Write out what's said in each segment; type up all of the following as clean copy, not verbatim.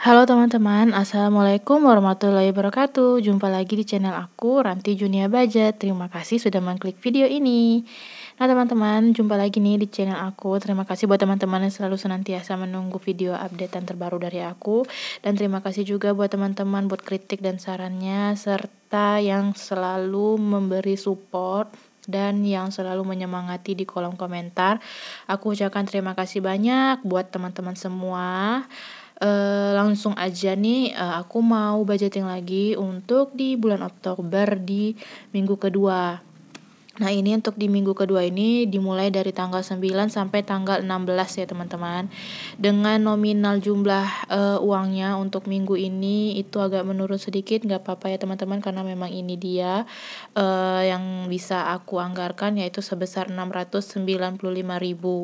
Halo teman-teman, Assalamualaikum warahmatullahi wabarakatuh. Jumpa lagi di channel aku, Ranti Junia Budget. Terima kasih sudah mengklik video ini. Nah teman-teman, jumpa lagi nih di channel aku. Terima kasih buat teman-teman yang selalu senantiasa menunggu video updatean terbaru dari aku. Dan terima kasih juga buat teman-teman buat kritik dan sarannya, serta yang selalu memberi support dan yang selalu menyemangati di kolom komentar. Aku ucapkan terima kasih banyak buat teman-teman semua. Langsung aja nih, aku mau budgeting lagi untuk di bulan Oktober di minggu kedua. Nah ini untuk di minggu kedua ini dimulai dari tanggal 9 sampai tanggal 16 ya teman-teman. Dengan nominal jumlah uangnya untuk minggu ini itu agak menurun sedikit, gak apa-apa ya teman-teman, karena memang ini dia yang bisa aku anggarkan, yaitu sebesar 695.000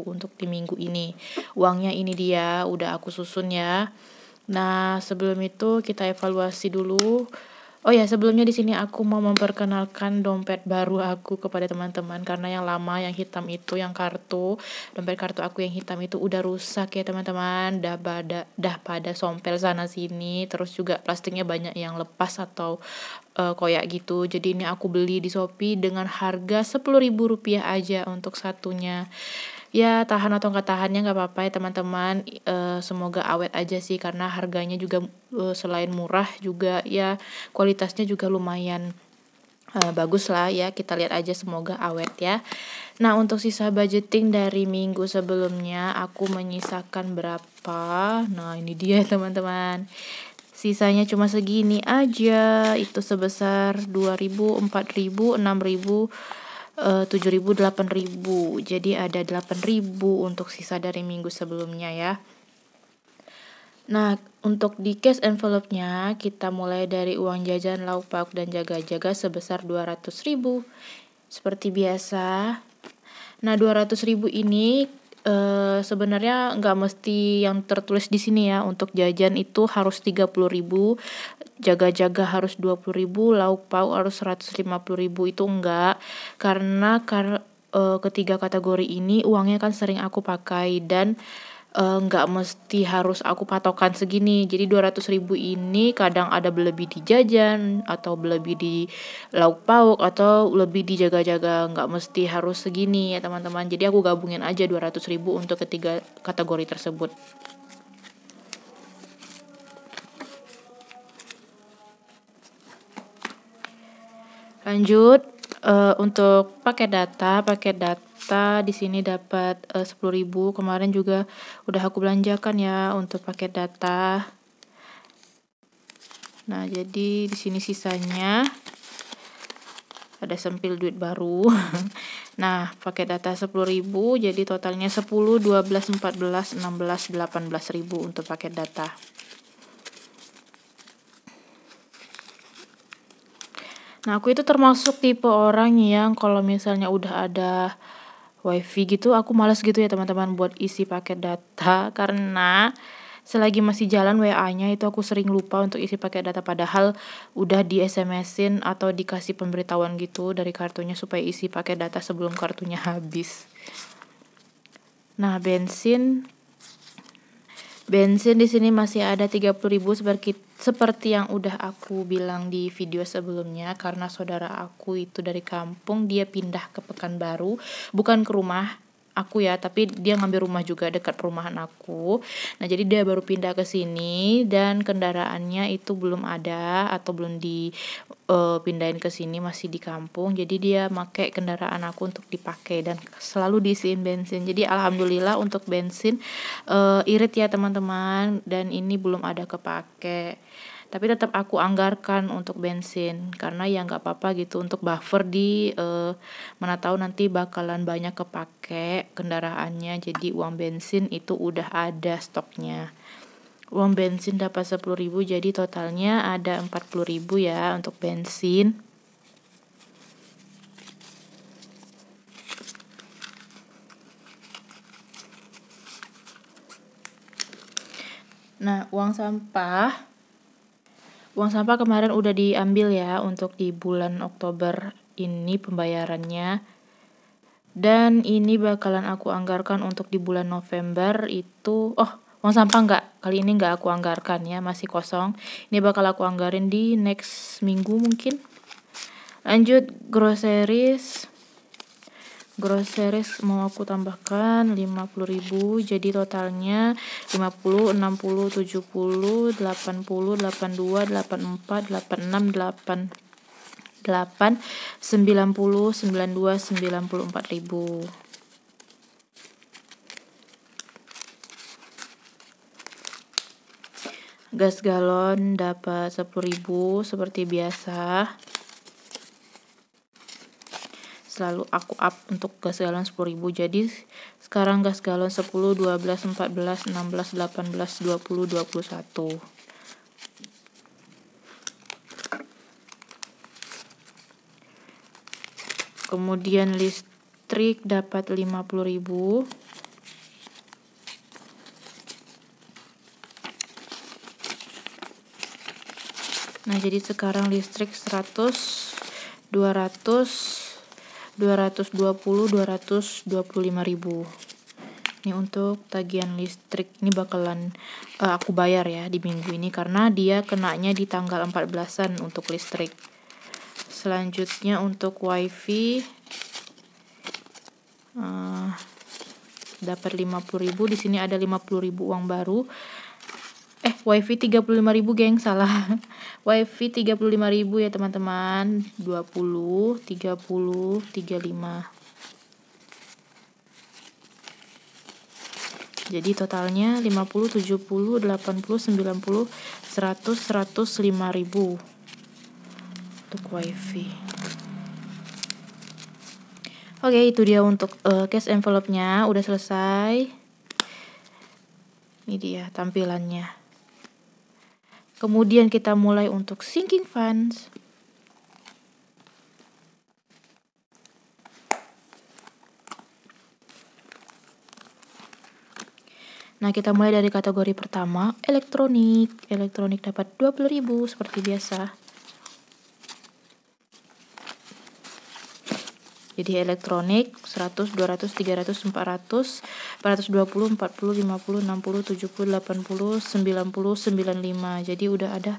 untuk di minggu ini. Uangnya ini dia udah aku susun ya. Nah sebelum itu kita evaluasi dulu. Oh ya, sebelumnya di sini aku mau memperkenalkan dompet baru aku kepada teman-teman, karena yang lama yang hitam itu, yang dompet kartu aku yang hitam itu udah rusak ya teman-teman, dah pada sompel sana sini, terus juga plastiknya banyak yang lepas atau koyak gitu. Jadi ini aku beli di Shopee dengan harga Rp10.000 aja untuk satunya. Ya tahan atau nggak tahannya nggak apa-apa ya teman-teman, semoga awet aja sih, karena harganya juga selain murah juga ya kualitasnya juga lumayan bagus lah ya. Kita lihat aja, semoga awet ya. Nah untuk sisa budgeting dari minggu sebelumnya aku menyisakan berapa. Nah ini dia teman-teman, sisanya cuma segini aja, itu sebesar 2.000, 4.000, 6.000, 7.000, 8.000. Jadi ada 8.000 untuk sisa dari minggu sebelumnya ya. Nah untuk di cash envelope-nya kita mulai dari uang jajan, lauk pauk dan jaga-jaga sebesar 200.000 seperti biasa. Nah 200.000 ini sebenarnya nggak mesti yang tertulis di sini ya. Untuk jajan itu harus 30.000, jaga-jaga harus 20.000, lauk pauk harus 150.000, itu enggak, karena ketiga kategori ini uangnya kan sering aku pakai dan nggak mesti harus aku patokan segini. Jadi 200.000 ini kadang ada lebih di jajan atau lebih di lauk pauk atau lebih di jaga-jaga, nggak mesti harus segini ya teman-teman. Jadi aku gabungin aja 200.000 untuk ketiga kategori tersebut. Lanjut untuk paket data di sini dapat 10.000. Kemarin juga udah aku belanjakan ya untuk paket data. Nah jadi di sini sisanya ada sempil duit baru. Nah paket data 10.000, jadi totalnya 10, 12, 14, 16, 18.000 untuk paket data. Nah aku itu termasuk tipe orang yang kalau misalnya udah ada wifi gitu aku malas gitu ya teman-teman buat isi paket data, karena selagi masih jalan WA-nya itu aku sering lupa untuk isi paket data, padahal udah di SMS-in atau dikasih pemberitahuan gitu dari kartunya supaya isi paket data sebelum kartunya habis. Nah bensin di sini masih ada 30.000 seperti yang udah aku bilang di video sebelumnya, karena saudara aku itu dari kampung, dia pindah ke Pekanbaru, bukan ke rumah aku ya, tapi dia ngambil rumah juga dekat perumahan aku. Nah jadi dia baru pindah ke sini dan kendaraannya itu belum ada atau belum dipindahin ke sini, masih di kampung. Jadi dia pakai kendaraan aku untuk dipakai dan selalu diisiin bensin. Jadi alhamdulillah untuk bensin irit ya teman-teman, dan ini belum ada kepake. Tapi tetap aku anggarkan untuk bensin, karena ya nggak apa-apa gitu untuk buffer di mana tahu nanti bakalan banyak kepake kendaraannya. Jadi uang bensin itu udah ada stoknya. Uang bensin dapat 10.000, jadi totalnya ada 40.000 ya untuk bensin. Nah uang sampah kemarin udah diambil ya untuk di bulan Oktober ini pembayarannya. Dan ini bakalan aku anggarkan untuk di bulan November itu. Oh Uang sampah kali ini nggak aku anggarkan ya, masih kosong. Ini bakal aku anggarin di next minggu mungkin. Lanjut groceries mau aku tambahkan 50.000, jadi totalnya 50, 60, 70, 80, 82, 84, 86, 88, 90, 92, 94.000. Gas galon dapat 10.000 seperti biasa. Selalu aku up untuk gas galon 10.000. Jadi sekarang gas galon 10, 12, 14, 16, 18, 20, 21. Kemudian listrik dapat 50.000. Nah, jadi sekarang listrik 100, 200, 220, 225.000. Ini untuk tagihan listrik. Ini bakalan aku bayar ya di minggu ini karena dia kenanya di tanggal 14-an untuk listrik. Selanjutnya untuk wifi dapat 50.000. Di sini ada 50.000 uang baru. Wifi 35.000, geng, salah. Wifi 35.000 ya teman-teman. 20, 30, 35. Jadi totalnya 50, 70, 80, 90, 100, 105.000 untuk wifi. Oke, itu dia untuk cash envelope-nya. Udah selesai. Ini dia tampilannya. Kemudian kita mulai untuk sinking funds. Nah, kita mulai dari kategori pertama, elektronik. Elektronik dapat 20.000 seperti biasa. Jadi elektronik 100, 200, 300, 400, 420, 40, 50, 60, 70, 80, 90, 95. Jadi udah ada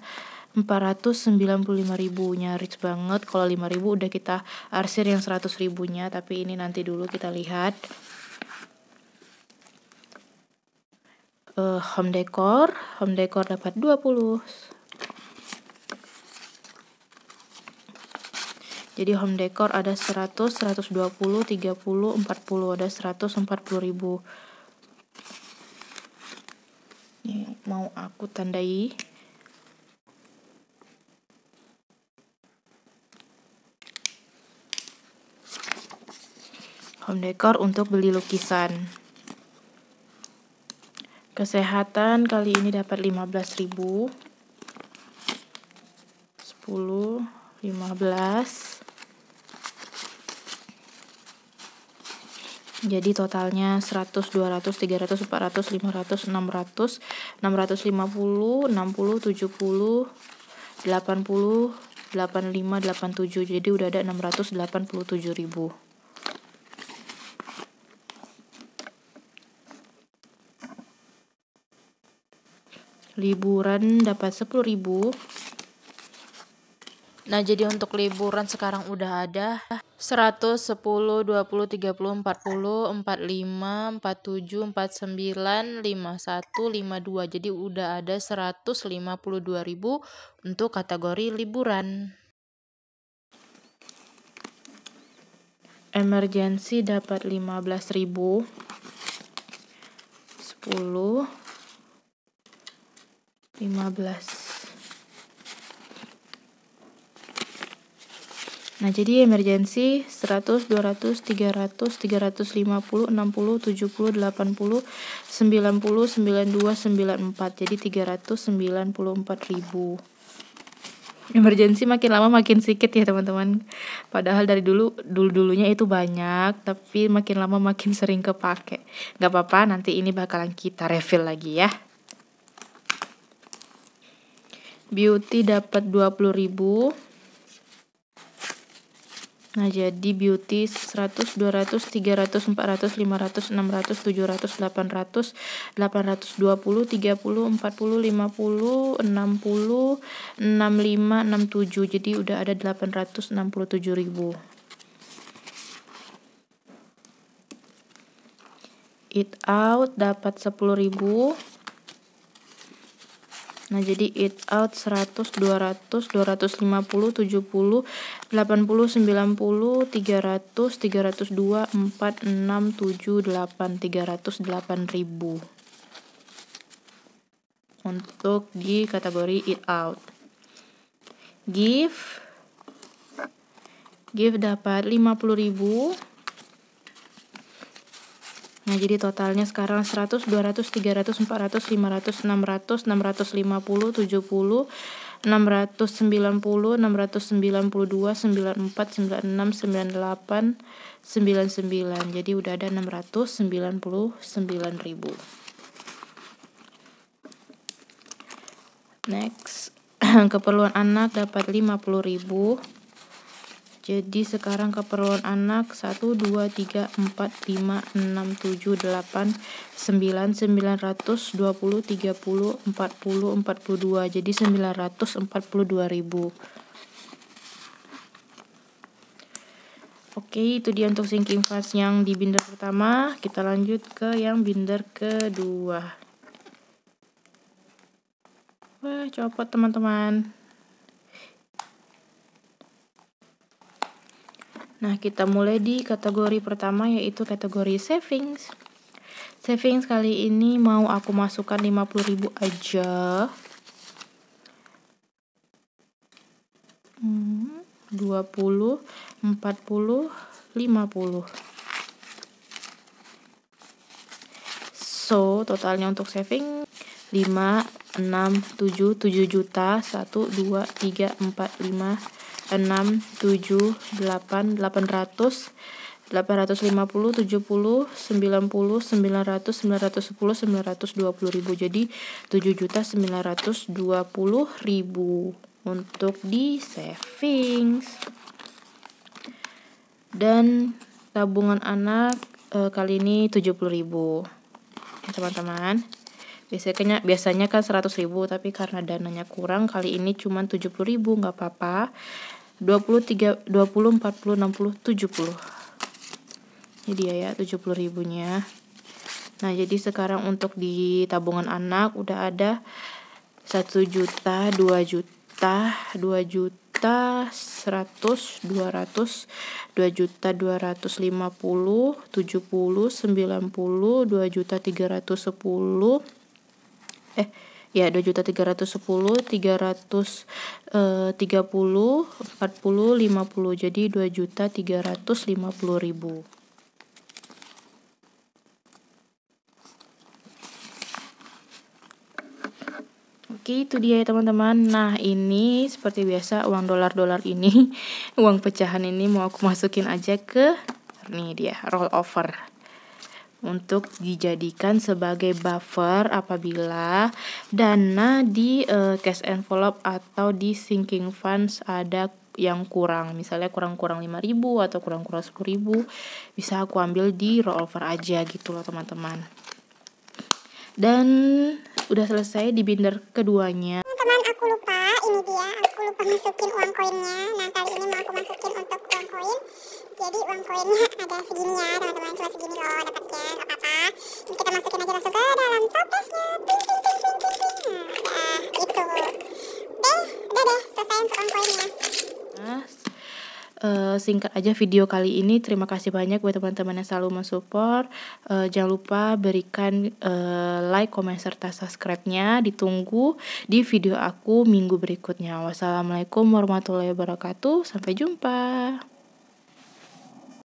495.000, nyaris banget. Kalau 5.000 udah kita arsir yang 100.000-nya, tapi ini nanti dulu kita lihat. Home decor dapat 20. Jadi home decor ada 100, 120, 30, 40, ada 140.000. Ini mau aku tandai. Home decor untuk beli lukisan. Kesehatan kali ini dapat 15.000. 10, 15. Jadi totalnya 100, 200, 300, 400, 500, 600, 650, 60, 70, 80, 85, 87. Jadi udah ada 687.000. Liburan dapat 10.000. Nah, jadi untuk liburan sekarang udah ada 100, 10, 20, 30, 40, 45, 47, 49, 51, 52. Jadi udah ada 152.000 untuk kategori liburan. Emergency dapat 15.000. 10, 15. Nah, jadi emergency 100, 200, 300, 350, 60, 70, 80, 90, 92, 94. Jadi 394.000. Emergency makin lama makin sedikit ya teman-teman. Padahal dari dulunya itu banyak, tapi makin lama makin sering kepake. Gak apa-apa, nanti ini bakalan kita refill lagi ya. Beauty dapat 20.000. Nah, jadi beauty 100, 200, 300, 400, 500, 600, 700, 800, 820, 30, 40, 50, 60, 65, 67. Jadi udah ada 867.000. Eat out dapat 10.000. Nah, jadi eat out 100, 200, 250, 70, 80, 90, 300, 302, 4, 6, 7, 8, 308.000 untuk di kategori eat out. Give dapat 50.000. Nah, jadi totalnya sekarang 100, 200, 300, 400, 500, 600, 650, 70, 690, 692, 94, 96, 98, 99. Jadi udah ada 699.000. Next, keperluan anak dapat 50.000. Jadi sekarang keperluan anak 1, 2, 3, 4, 5, 6, 7, 8, 9, 920, 30, 40, 42. Jadi 942.000. Oke, itu dia untuk sinking funds yang di binder pertama. Kita lanjut ke yang binder kedua. Wah, copot teman-teman. Nah, kita mulai di kategori pertama, yaitu kategori savings. Savings kali ini mau aku masukkan 50.000 aja. 20, 40, 50. So, totalnya untuk saving 5, 6, 7, 7 juta. 1, 2, 3, 4, 5, 6, 7, 8, 800, 850, 70, 90, 900, 910, 920.000. Jadi 7.920.000 untuk di savings. Dan tabungan anak kali ini 70.000. Teman-teman, biasanya kan 100.000, tapi karena dananya kurang, kali ini cuma 70.000, nggak apa-apa. 20, 40, 60, 70. Ini dia ya 70.000-nya. Nah, jadi sekarang untuk di tabungan anak udah ada 1 juta, 2 juta, 2 juta, 100, 200, 2 juta 250, 70, 90, 2 juta 310, 2 juta 310, 330, 40, 50. Jadi 2 juta 350.000. Oke, itu dia ya teman-teman. Nah, ini seperti biasa uang dolar-dolar ini, uang pecahan ini mau aku masukin aja ke nih dia, roll over. Untuk dijadikan sebagai buffer apabila dana di cash envelope atau di sinking funds ada yang kurang. Misalnya kurang-kurang 5.000 atau kurang-kurang 10.000, bisa aku ambil di roll over aja gitu loh teman-teman. Dan udah selesai di binder keduanya. Teman-teman, aku lupa, ini dia, aku lupa masukin uang koinnya. Nah, kali ini mau aku masukin untuk uang koin. Jadi uang koinnya ada segini ya teman-teman, cuma segini loh dapatnya, gak apa-apa. Ini kita masukin aja langsung ke dalam toplesnya. Ting ting ting ting ting ting. Nah, gitu. Udah deh, selesai untuk uang koinnya. Singkat aja video kali ini. Terima kasih banyak buat teman-teman yang selalu mensupport. Jangan lupa berikan like, komen, serta subscribe-nya. Ditunggu di video aku minggu berikutnya. Wassalamualaikum warahmatullahi wabarakatuh. Sampai jumpa.